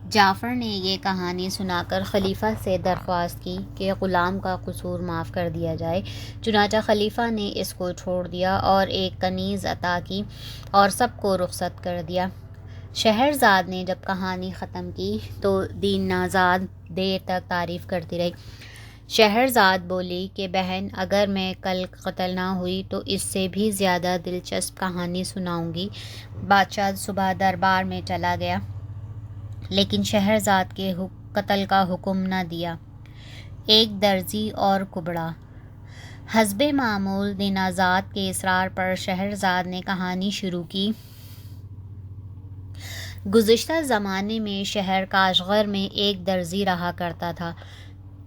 جعفر نے یہ کہانی سنا کر خلیفہ سے درخواست کی کہ غلام کا قصور معاف کر دیا جائے۔ چنانچہ خلیفہ نے اس کو چھوڑ دیا اور ایک کنیز عطا کی اور سب کو رخصت کر دیا۔ شہرزاد نے جب کہانی ختم کی تو دینازاد دیر تک تعریف کرتی رہی۔ شہرزاد بولی کہ بہن، اگر میں کل قتل نہ ہوئی تو اس سے بھی زیادہ دلچسپ کہانی سناؤں گی۔ بادشاہ صبح دربار میں چلا گیا لیکن شہرزاد کے قتل کا حکم نہ دیا۔ ایک درزی اور کبڑا۔ حسب معمول دینازاد کے اصرار پر شہرزاد نے کہانی شروع کی۔ گزشتہ زمانے میں شہر کاشغر میں ایک درزی رہا کرتا تھا۔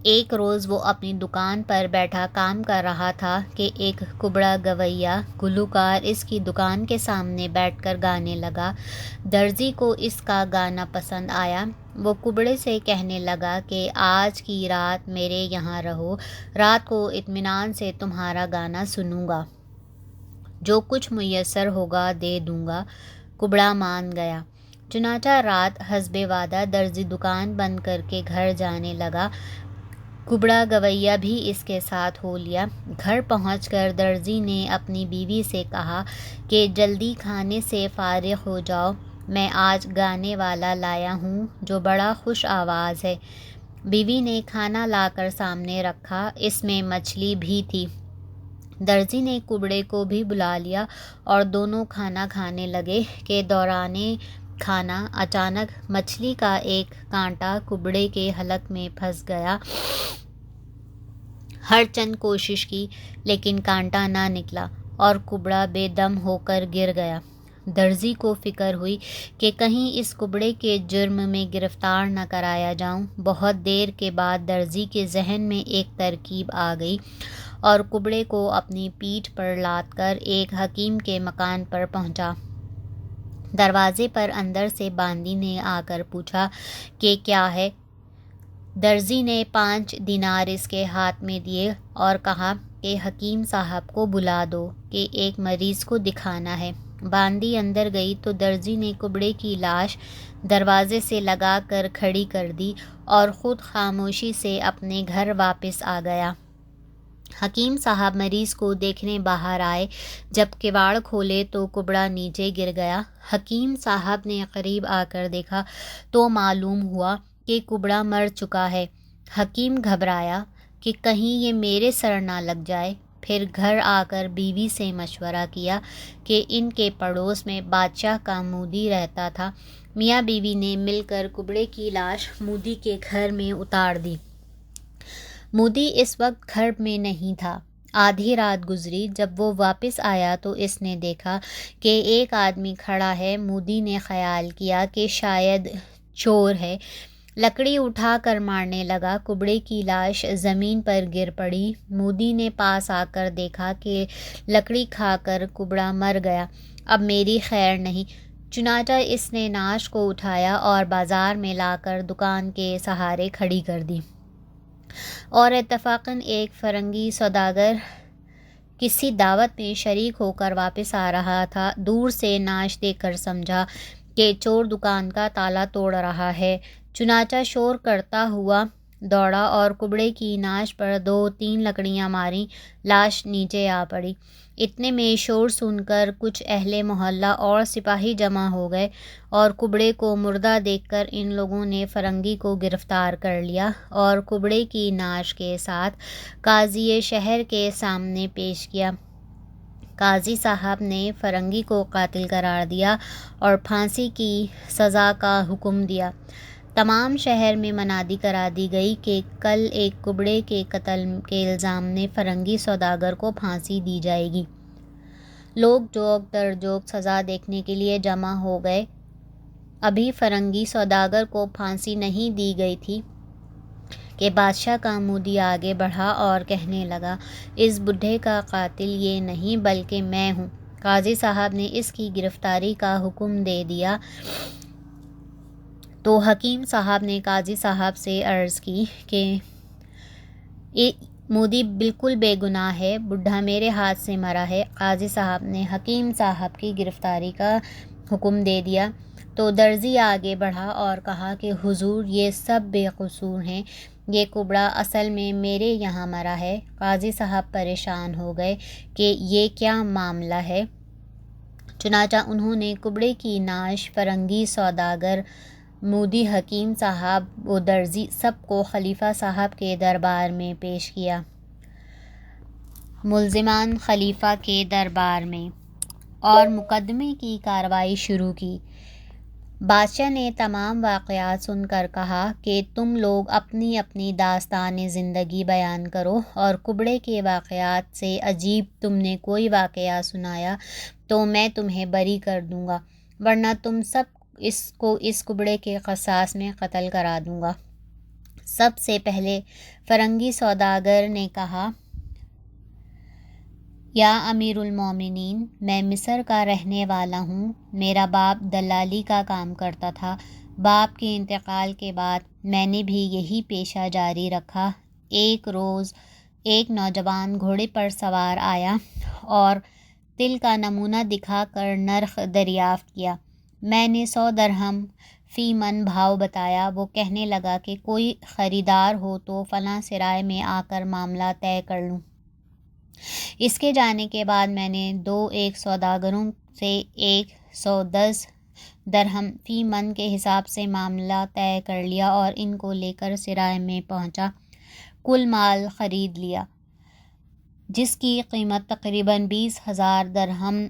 ایک روز وہ اپنی دکان پر بیٹھا کام کر رہا تھا کہ ایک کبڑا گویا گلوکار اس کی دکان کے سامنے بیٹھ کر گانے لگا۔ درزی کو اس کا گانا پسند آیا۔ وہ کبڑے سے کہنے لگا کہ آج کی رات میرے یہاں رہو، رات کو اطمینان سے تمہارا گانا سنوں گا، جو کچھ میسر ہوگا دے دوں گا۔ کبڑا مان گیا۔ چنانچہ رات حسب وعدہ درزی دکان بند کر کے گھر جانے لگا۔ کبڑا گویا بھی اس کے ساتھ ہو لیا۔ گھر پہنچ کر درزی نے اپنی بیوی سے کہا کہ جلدی کھانے سے فارغ ہو جاؤ، میں آج گانے والا لایا ہوں جو بڑا خوش آواز ہے۔ بیوی نے کھانا لا کر سامنے رکھا، اس میں مچھلی بھی تھی۔ درزی نے کبڑے کو بھی بلا لیا اور دونوں کھانا کھانے لگے کہ دوران کھانا اچانک مچھلی کا ایک کانٹا کبڑے کے حلق میں پھنس گیا۔ ہر چند کوشش کی لیکن کانٹا نہ نکلا اور کبڑا بے دم ہو کر گر گیا۔ درزی کو فکر ہوئی کہ کہیں اس کبڑے کے جرم میں گرفتار نہ کرایا جاؤں۔ بہت دیر کے بعد درزی کے ذہن میں ایک ترکیب آ گئی اور کبڑے کو اپنی پیٹھ پر لاد کر ایک حکیم کے مکان پر پہنچا۔ دروازے پر اندر سے باندی نے آ کر پوچھا کہ کیا ہے؟ درزی نے 5 دینار اس کے ہاتھ میں دیے اور کہا کہ حکیم صاحب کو بلا دو کہ ایک مریض کو دکھانا ہے۔ باندی اندر گئی تو درزی نے کبڑے کی لاش دروازے سے لگا کر کھڑی کر دی اور خود خاموشی سے اپنے گھر واپس آ گیا۔ حکیم صاحب مریض کو دیکھنے باہر آئے۔ جب کواڑ کھولے تو کبڑا نیچے گر گیا۔ حکیم صاحب نے قریب آ کر دیکھا تو معلوم ہوا کہ کبڑا مر چکا ہے۔ حکیم گھبرایا کہ کہیں یہ میرے سر نہ لگ جائے۔ پھر گھر آ کر بیوی سے مشورہ کیا کہ ان کے پڑوس میں بادشاہ کا مودی رہتا تھا۔ میاں بیوی نے مل کر کبڑے کی لاش مودی کے گھر میں اتار دی۔ مودی اس وقت گھر میں نہیں تھا۔ آدھی رات گزری۔ جب وہ واپس آیا تو اس نے دیکھا کہ ایک آدمی کھڑا ہے۔ مودی نے خیال کیا کہ شاید چور ہے، لکڑی اٹھا کر مارنے لگا۔ کبڑے کی لاش زمین پر گر پڑی۔ مودی نے پاس آ کر دیکھا کہ لکڑی کھا کر کبڑا مر گیا، اب میری خیر نہیں۔ چنانچہ اس نے نعش کو اٹھایا اور بازار میں لا کر دکان کے سہارے کھڑی کر دی، اور اتفاقاً ایک فرنگی سوداگر کسی دعوت میں شریک ہو کر واپس آ رہا تھا۔ دور سے نعش دیکھ کر سمجھا کہ چور دکان کا تالا توڑ رہا ہے۔ چنانچہ شور کرتا ہوا دوڑا اور کبڑے کی نعش پر 2-3 لکڑیاں ماریں، لاش نیچے آ پڑی۔ اتنے میں شور سن کر کچھ اہل محلہ اور سپاہی جمع ہو گئے اور کبڑے کو مردہ دیکھ کر ان لوگوں نے فرنگی کو گرفتار کر لیا اور کبڑے کی نعش کے ساتھ قاضی شہر کے سامنے پیش کیا۔ قاضی صاحب نے فرنگی کو قاتل قرار دیا اور پھانسی کی سزا کا حکم دیا۔ تمام شہر میں منادی کرا دی گئی کہ کل ایک کبڑے کے قتل کے الزام میں فرنگی سوداگر کو پھانسی دی جائے گی۔ لوگ جوک در جوک سزا دیکھنے کے لیے جمع ہو گئے۔ ابھی فرنگی سوداگر کو پھانسی نہیں دی گئی تھی کہ بادشاہ کا مودی آگے بڑھا اور کہنے لگا، اس بڈھے کا قاتل یہ نہیں بلکہ میں ہوں۔ قاضی صاحب نے اس کی گرفتاری کا حکم دے دیا تو حکیم صاحب نے قاضی صاحب سے عرض کی کہ مودی بالکل بے گناہ ہے، بڈھا میرے ہاتھ سے مرا ہے۔ قاضی صاحب نے حکیم صاحب کی گرفتاری کا حکم دے دیا تو درزی آگے بڑھا اور کہا کہ حضور یہ سب بے قصور ہیں، یہ کبڑا اصل میں میرے یہاں مرا ہے۔ قاضی صاحب پریشان ہو گئے کہ یہ کیا معاملہ ہے۔ چنانچہ انہوں نے کبڑے کی نعش فرنگی سوداگر، مودی حکیم صاحب و درزی سب کو خلیفہ صاحب کے دربار میں پیش کیا۔ ملزمان خلیفہ کے دربار میں اور مقدمے کی کارروائی شروع کی۔ بادشاہ نے تمام واقعات سن کر کہا کہ تم لوگ اپنی اپنی داستان زندگی بیان کرو، اور کبڑے کے واقعات سے عجیب تم نے کوئی واقعہ سنایا تو میں تمہیں بری کر دوں گا، ورنہ تم سب کو اس کبڑے کے قصاص میں قتل کرا دوں گا۔ سب سے پہلے فرنگی سوداگر نے کہا، یا امیر المومنین، میں مصر کا رہنے والا ہوں۔ میرا باپ دلالی کا کام کرتا تھا۔ باپ کے انتقال کے بعد میں نے بھی یہی پیشہ جاری رکھا۔ ایک روز ایک نوجوان گھوڑے پر سوار آیا اور تل کا نمونہ دکھا کر نرخ دریافت کیا۔ میں نے 100 درہم فی من بھاؤ بتایا۔ وہ کہنے لگا کہ کوئی خریدار ہو تو فلاں سرائے میں آ کر معاملہ طے کر لوں۔ اس کے جانے کے بعد میں نے ایک سوداگروں سے 110 درہم فی من کے حساب سے معاملہ طے کر لیا اور ان کو لے کر سرائے میں پہنچا۔ کل مال خرید لیا، جس کی قیمت تقریباً 20,000 درہم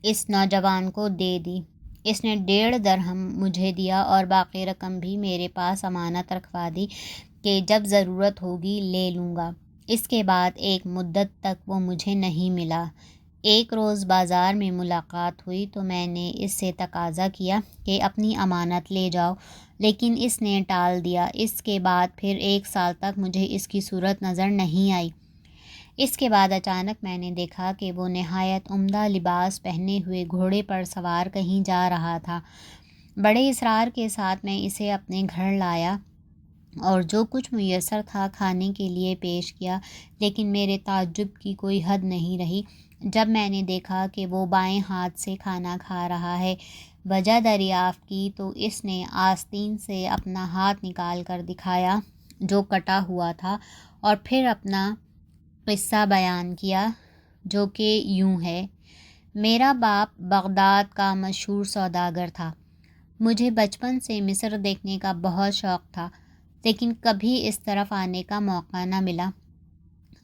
اس نوجوان کو دے دی۔ اس نے 1.5 درہم مجھے دیا اور باقی رقم بھی میرے پاس امانت رکھوا دی کہ جب ضرورت ہوگی لے لوں گا۔ اس کے بعد ایک مدت تک وہ مجھے نہیں ملا۔ ایک روز بازار میں ملاقات ہوئی تو میں نے اس سے تقاضا کیا کہ اپنی امانت لے جاؤ، لیکن اس نے ٹال دیا۔ اس کے بعد پھر 1 سال تک مجھے اس کی صورت نظر نہیں آئی۔ اس کے بعد اچانک میں نے دیکھا کہ وہ نہایت عمدہ لباس پہنے ہوئے گھوڑے پر سوار کہیں جا رہا تھا۔ بڑے اصرار کے ساتھ میں اسے اپنے گھر لایا اور جو کچھ میسر تھا کھانے کے لیے پیش کیا، لیکن میرے تعجب کی کوئی حد نہیں رہی جب میں نے دیکھا کہ وہ بائیں ہاتھ سے کھانا کھا رہا ہے۔ وجہ دریافت کی تو اس نے آستین سے اپنا ہاتھ نکال کر دکھایا جو کٹا ہوا تھا، اور پھر اپنا قصہ بیان کیا جو کہ یوں ہے۔ میرا باپ بغداد کا مشہور سوداگر تھا۔ مجھے بچپن سے مصر دیکھنے کا بہت شوق تھا، لیکن کبھی اس طرف آنے کا موقع نہ ملا۔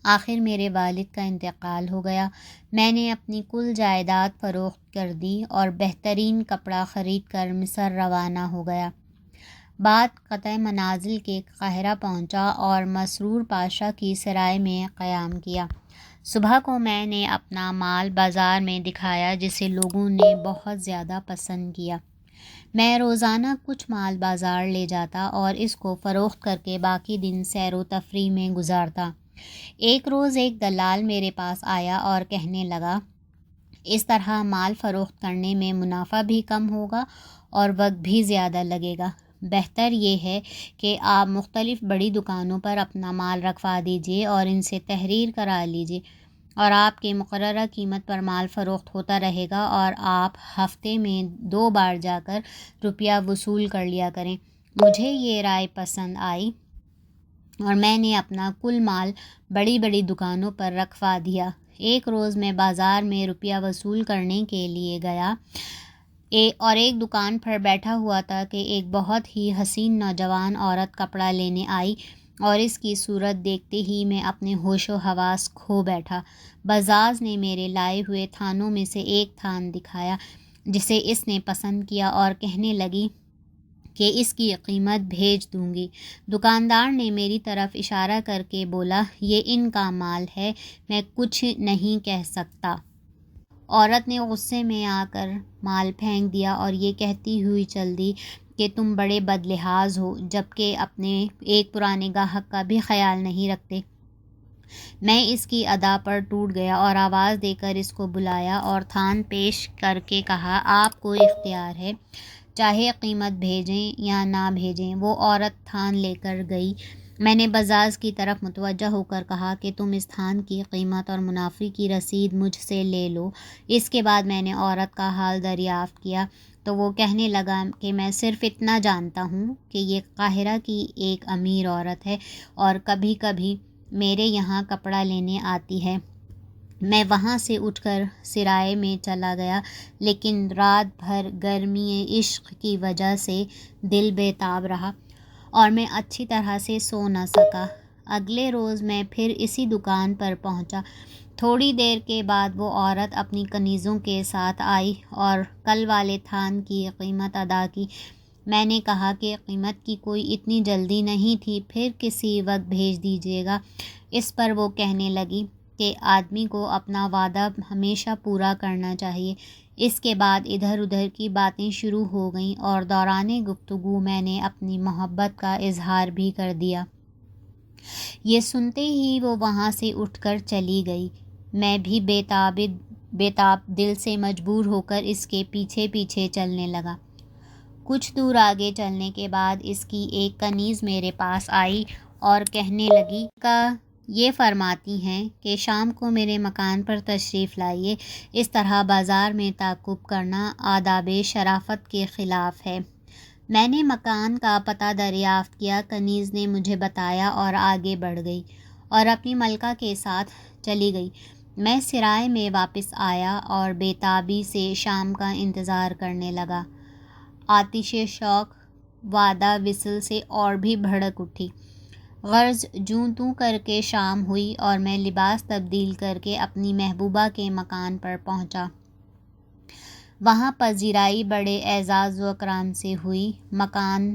آخر میرے والد کا انتقال ہو گیا۔ میں نے اپنی کل جائیداد فروخت کر دی اور بہترین کپڑا خرید کر مصر روانہ ہو گیا۔ بعد قطع منازل کے قاہرہ پہنچا اور مسرور پاشا کی سرائے میں قیام کیا۔ صبح کو میں نے اپنا مال بازار میں دکھایا، جسے لوگوں نے بہت زیادہ پسند کیا۔ میں روزانہ کچھ مال بازار لے جاتا اور اس کو فروخت کر کے باقی دن سیر و تفریح میں گزارتا۔ ایک روز ایک دلال میرے پاس آیا اور کہنے لگا، اس طرح مال فروخت کرنے میں منافع بھی کم ہوگا اور وقت بھی زیادہ لگے گا۔ بہتر یہ ہے کہ آپ مختلف بڑی دکانوں پر اپنا مال رکھوا دیجیے اور ان سے تحریر کرا لیجیے، اور آپ کے مقررہ قیمت پر مال فروخت ہوتا رہے گا، اور آپ ہفتے میں 2 بار جا کر روپیہ وصول کر لیا کریں۔ مجھے یہ رائے پسند آئی اور میں نے اپنا کل مال بڑی بڑی دکانوں پر رکھوا دیا۔ ایک روز میں بازار میں روپیہ وصول کرنے کے لیے گیا اور ایک دکان پر بیٹھا ہوا تھا کہ ایک بہت ہی حسین نوجوان عورت کپڑا لینے آئی، اور اس کی صورت دیکھتے ہی میں اپنے ہوش و حواس کھو بیٹھا۔ بزاز نے میرے لائے ہوئے تھانوں میں سے ایک تھان دکھایا جسے اس نے پسند کیا اور کہنے لگی کہ اس کی قیمت بھیج دوں گی۔ دکاندار نے میری طرف اشارہ کر کے بولا، یہ ان کا مال ہے، میں کچھ نہیں کہہ سکتا۔ عورت نے غصے میں آ کر مال پھینک دیا اور یہ کہتی ہوئی چل دی کہ تم بڑے بدلحاظ ہو، جبکہ اپنے ایک پرانے گاہک کا بھی خیال نہیں رکھتے۔ میں اس کی ادا پر ٹوٹ گیا اور آواز دے کر اس کو بلایا اور تھان پیش کر کے کہا، آپ کو اختیار ہے، چاہے قیمت بھیجیں یا نہ بھیجیں۔ وہ عورت تھان لے کر گئی۔ میں نے بزاز کی طرف متوجہ ہو کر کہا کہ تم اس تھان کی قیمت اور منافع کی رسید مجھ سے لے لو۔ اس کے بعد میں نے عورت کا حال دریافت کیا۔ تو وہ کہنے لگا کہ میں صرف اتنا جانتا ہوں کہ یہ قاہرہ کی ایک امیر عورت ہے اور کبھی کبھی میرے یہاں کپڑا لینے آتی ہے۔ میں وہاں سے اٹھ کر سرائے میں چلا گیا، لیکن رات بھر گرمی عشق کی وجہ سے دل بے تاب رہا اور میں اچھی طرح سے سو نہ سکا۔ اگلے روز میں پھر اسی دکان پر پہنچا۔ تھوڑی دیر کے بعد وہ عورت اپنی کنیزوں کے ساتھ آئی اور کل والے تھان کی قیمت ادا کی۔ میں نے کہا کہ قیمت کی کوئی اتنی جلدی نہیں تھی، پھر کسی وقت بھیج دیجیے گا۔ اس پر وہ کہنے لگی کہ آدمی کو اپنا وعدہ ہمیشہ پورا کرنا چاہیے۔ اس کے بعد ادھر ادھر کی باتیں شروع ہو گئیں اور دوران گفتگو میں نے اپنی محبت کا اظہار بھی کر دیا۔ یہ سنتے ہی وہ وہاں سے اٹھ کر چلی گئی۔ میں بھی بے تاب دل سے مجبور ہو کر اس کے پیچھے پیچھے چلنے لگا۔ کچھ دور آگے چلنے کے بعد اس کی ایک کنیز میرے پاس آئی اور کہنے لگی یہ فرماتی ہیں کہ شام کو میرے مکان پر تشریف لائیے۔ اس طرح بازار میں تعاقب کرنا آداب شرافت کے خلاف ہے۔ میں نے مکان کا پتہ دریافت کیا، کنیز نے مجھے بتایا اور آگے بڑھ گئی اور اپنی ملکہ کے ساتھ چلی گئی۔ میں سرائے میں واپس آیا اور بے تابی سے شام کا انتظار کرنے لگا۔ آتش شوق وعدہ وصل سے اور بھی بھڑک اٹھی۔ غرض جوں توں کر کے شام ہوئی اور میں لباس تبدیل کر کے اپنی محبوبہ کے مکان پر پہنچا۔ وہاں پذیرائی بڑے اعزاز و اکرام سے ہوئی۔ مکان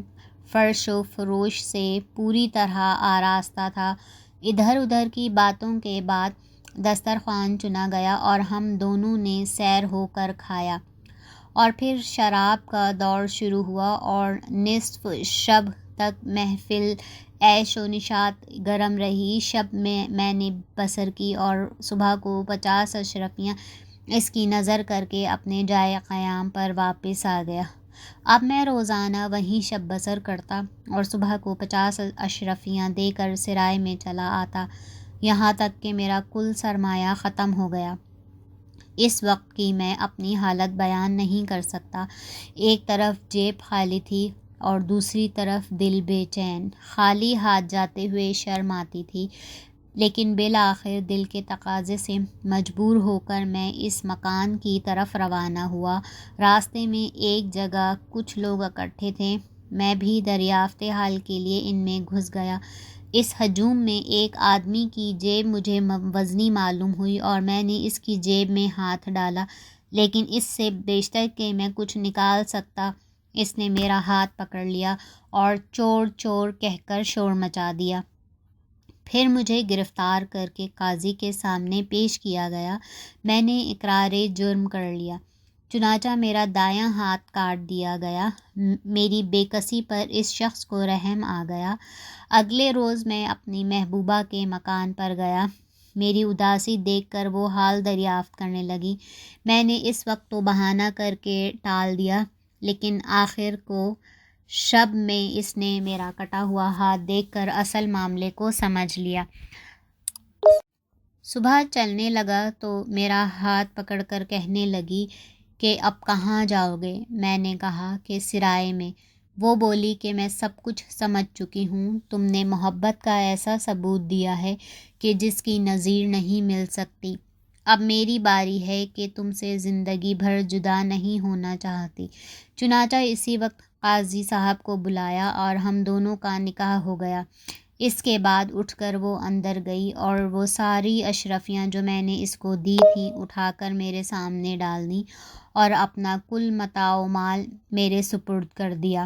فرش و فروش سے پوری طرح آراستہ تھا۔ ادھر ادھر کی باتوں کے بعد دسترخوان چنا گیا اور ہم دونوں نے سیر ہو کر کھایا، اور پھر شراب کا دور شروع ہوا اور نصف شب تک محفل عیش و نشاط گرم رہی۔ شب میں نے بسر کی اور صبح کو 50 اشرفیاں اس کی نظر کر کے اپنے جائے قیام پر واپس آ گیا۔ اب میں روزانہ وہیں شب بسر کرتا اور صبح کو 50 اشرفیاں دے کر سرائے میں چلا آتا، یہاں تک کہ میرا کل سرمایہ ختم ہو گیا۔ اس وقت کی میں اپنی حالت بیان نہیں کر سکتا۔ ایک طرف جیب خالی تھی اور دوسری طرف دل بے چین۔ خالی ہاتھ جاتے ہوئے شرم آتی تھی، لیکن بالآخر دل کے تقاضے سے مجبور ہو کر میں اس مکان کی طرف روانہ ہوا۔ راستے میں ایک جگہ کچھ لوگ اکٹھے تھے، میں بھی دریافت حال کے لیے ان میں گھس گیا۔ اس ہجوم میں ایک آدمی کی جیب مجھے وزنی معلوم ہوئی اور میں نے اس کی جیب میں ہاتھ ڈالا، لیکن اس سے بیشتر کہ میں کچھ نکال سکتا اس نے میرا ہاتھ پکڑ لیا اور چور چور کہہ کر شور مچا دیا۔ پھر مجھے گرفتار کر کے قاضی کے سامنے پیش کیا گیا۔ میں نے اقرار جرم کر لیا، چنانچہ میرا دایاں ہاتھ کاٹ دیا گیا۔ میری بے کسی پر اس شخص کو رحم آ گیا۔ اگلے روز میں اپنی محبوبہ کے مکان پر گیا۔ میری اداسی دیکھ کر وہ حال دریافت کرنے لگی۔ میں نے اس وقت تو بہانہ کر کے ٹال دیا، لیکن آخر کو شب میں اس نے میرا کٹا ہوا ہاتھ دیکھ کر اصل معاملے کو سمجھ لیا۔ صبح چلنے لگا تو میرا ہاتھ پکڑ کر کہنے لگی کہ اب کہاں جاؤ گے؟ میں نے کہا کہ سرائے میں۔ وہ بولی کہ میں سب کچھ سمجھ چکی ہوں، تم نے محبت کا ایسا ثبوت دیا ہے کہ جس کی نظیر نہیں مل سکتی۔ اب میری باری ہے کہ تم سے زندگی بھر جدا نہیں ہونا چاہتی۔ چنانچہ اسی وقت قاضی صاحب کو بلایا اور ہم دونوں کا نکاح ہو گیا۔ اس کے بعد اٹھ کر وہ اندر گئی اور وہ ساری اشرفیاں جو میں نے اس کو دی تھیں اٹھا کر میرے سامنے ڈال دیں اور اپنا کل متاع و مال میرے سپرد کر دیا۔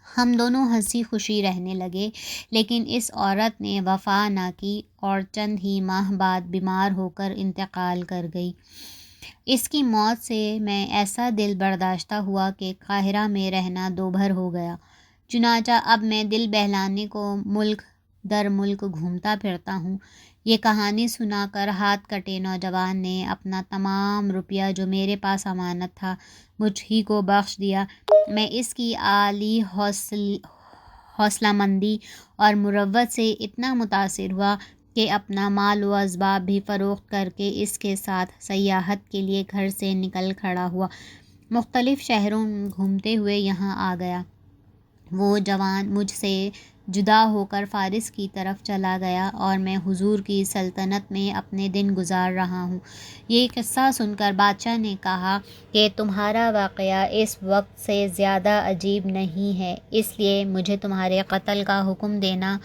ہم دونوں ہنسی خوشی رہنے لگے، لیکن اس عورت نے وفا نہ کی اور چند ہی ماہ بعد بیمار ہو کر انتقال کر گئی۔ اس کی موت سے میں ایسا دل برداشتہ ہوا کہ قاہرہ میں رہنا دوبھر ہو گیا۔ چنانچہ اب میں دل بہلانے کو ملک در ملک گھومتا پھرتا ہوں۔ یہ کہانی سنا کر ہاتھ کٹے نوجوان نے اپنا تمام روپیہ جو میرے پاس امانت تھا مجھ ہی کو بخش دیا۔ میں اس کی عالی حوصلہ مندی اور مروت سے اتنا متاثر ہوا کہ اپنا مال و اسباب بھی فروخت کر کے اس کے ساتھ سیاحت کے لیے گھر سے نکل کھڑا ہوا۔ مختلف شہروں گھومتے ہوئے یہاں آ گیا۔ وہ جوان مجھ سے جدا ہو کر فارس کی طرف چلا گیا اور میں حضور کی سلطنت میں اپنے دن گزار رہا ہوں۔ یہ قصہ سن کر بادشاہ نے کہا کہ تمہارا واقعہ اس وقت سے زیادہ عجیب نہیں ہے، اس لیے مجھے تمہارے قتل کا حکم دینا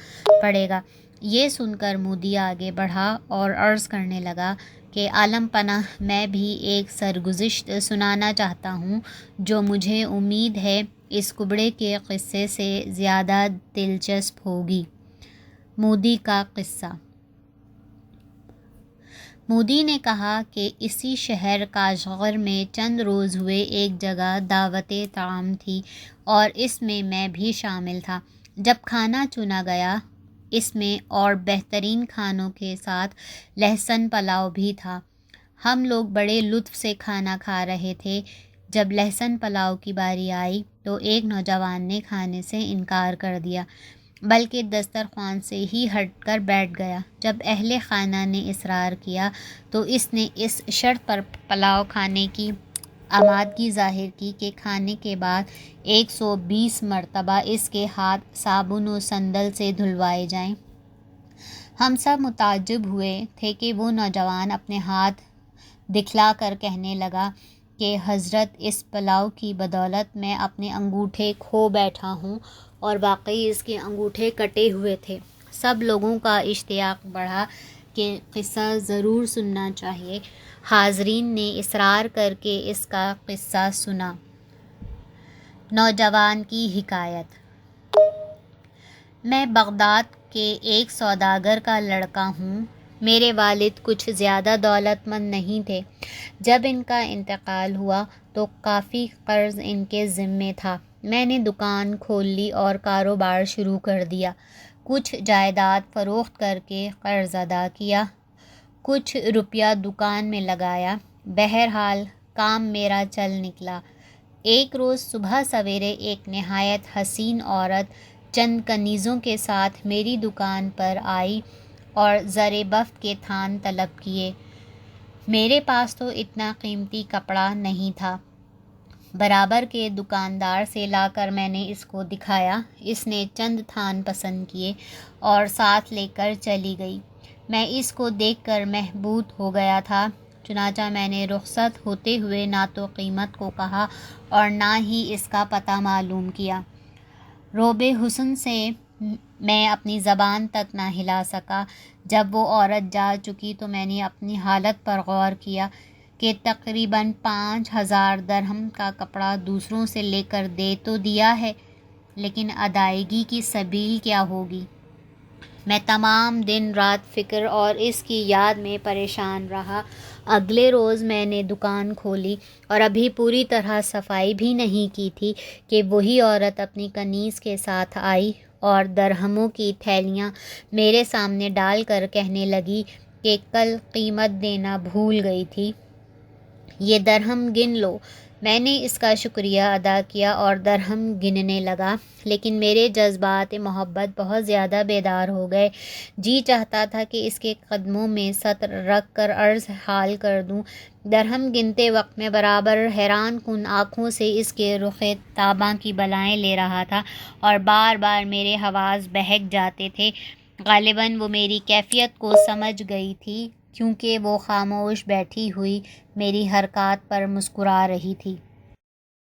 پڑے گا۔ یہ سن کر مودی آگے بڑھا اور عرض کرنے لگا کہ عالم پناہ، میں بھی ایک سرگزشت سنانا چاہتا ہوں جو مجھے امید ہے اس کبڑے کے قصے سے زیادہ دلچسپ ہوگی۔ مودی کا قصہ۔ مودی نے کہا کہ اسی شہر کاشغر میں چند روز ہوئے ایک جگہ دعوت طعام تھی اور اس میں میں بھی شامل تھا۔ جب کھانا چنا گیا، اس میں اور بہترین کھانوں کے ساتھ لہسن پلاؤ بھی تھا۔ ہم لوگ بڑے لطف سے کھانا کھا رہے تھے۔ جب لہسن پلاؤ کی باری آئی تو ایک نوجوان نے کھانے سے انکار کر دیا، بلکہ دسترخوان سے ہی ہٹ کر بیٹھ گیا۔ جب اہل خانہ نے اصرار کیا تو اس نے اس شرط پر پلاؤ کھانے کی آمادگی ظاہر کی کہ کھانے کے بعد 120 مرتبہ اس کے ہاتھ صابن و سندل سے دھلوائے جائیں۔ ہم سب متعجب ہوئے تھے کہ وہ نوجوان اپنے ہاتھ دکھلا کر کہنے لگا کہ حضرت، اس پلاؤ کی بدولت میں اپنے انگوٹھے کھو بیٹھا ہوں، اور واقعی اس کے انگوٹھے کٹے ہوئے تھے۔ سب لوگوں کا اشتیاق بڑھا کہ قصہ ضرور سننا چاہیے۔ حاضرین نے اصرار کر کے اس کا قصہ سنا۔ نوجوان کی حکایت۔ میں بغداد کے ایک سوداگر کا لڑکا ہوں۔ میرے والد کچھ زیادہ دولت مند نہیں تھے۔ جب ان کا انتقال ہوا تو کافی قرض ان کے ذمے تھا۔ میں نے دکان کھول لی اور کاروبار شروع کر دیا۔ کچھ جائیداد فروخت کر کے قرض ادا کیا، کچھ روپیہ دکان میں لگایا۔ بہرحال کام میرا چل نکلا۔ ایک روز صبح سویرے ایک نہایت حسین عورت چند کنیزوں کے ساتھ میری دکان پر آئی اور زر بفت کے تھان طلب کیے۔ میرے پاس تو اتنا قیمتی کپڑا نہیں تھا۔ برابر کے دکاندار سے لا کر میں نے اس کو دکھایا۔ اس نے چند تھان پسند کیے اور ساتھ لے کر چلی گئی۔ میں اس کو دیکھ کر محبوط ہو گیا تھا، چنانچہ میں نے رخصت ہوتے ہوئے نہ تو قیمت کو کہا اور نہ ہی اس کا پتہ معلوم کیا۔ روب حسن سے میں اپنی زبان تک نہ ہلا سکا۔ جب وہ عورت جا چکی تو میں نے اپنی حالت پر غور کیا کہ تقریباً 5000 درہم کا کپڑا دوسروں سے لے کر دے تو دیا ہے، لیکن ادائیگی کی سبیل کیا ہوگی؟ میں تمام دن رات فکر اور اس کی یاد میں پریشان رہا۔ اگلے روز میں نے دکان کھولی اور ابھی پوری طرح صفائی بھی نہیں کی تھی کہ وہی عورت اپنی کنیز کے ساتھ آئی اور درہموں کی تھیلیاں میرے سامنے ڈال کر کہنے لگی کہ کل قیمت دینا بھول گئی تھی، یہ درہم گن لو۔ میں نے اس کا شکریہ ادا کیا اور درہم گننے لگا، لیکن میرے جذبات محبت بہت زیادہ بیدار ہو گئے۔ جی چاہتا تھا کہ اس کے قدموں میں سطر رکھ کر عرض حال کر دوں۔ درہم گنتے وقت میں برابر حیران کن آنکھوں سے اس کے رخ تاباں کی بلائیں لے رہا تھا اور بار بار میرے حواس بہک جاتے تھے۔ غالباً وہ میری کیفیت کو سمجھ گئی تھی، کیونکہ وہ خاموش بیٹھی ہوئی میری حرکات پر مسکرا رہی تھی۔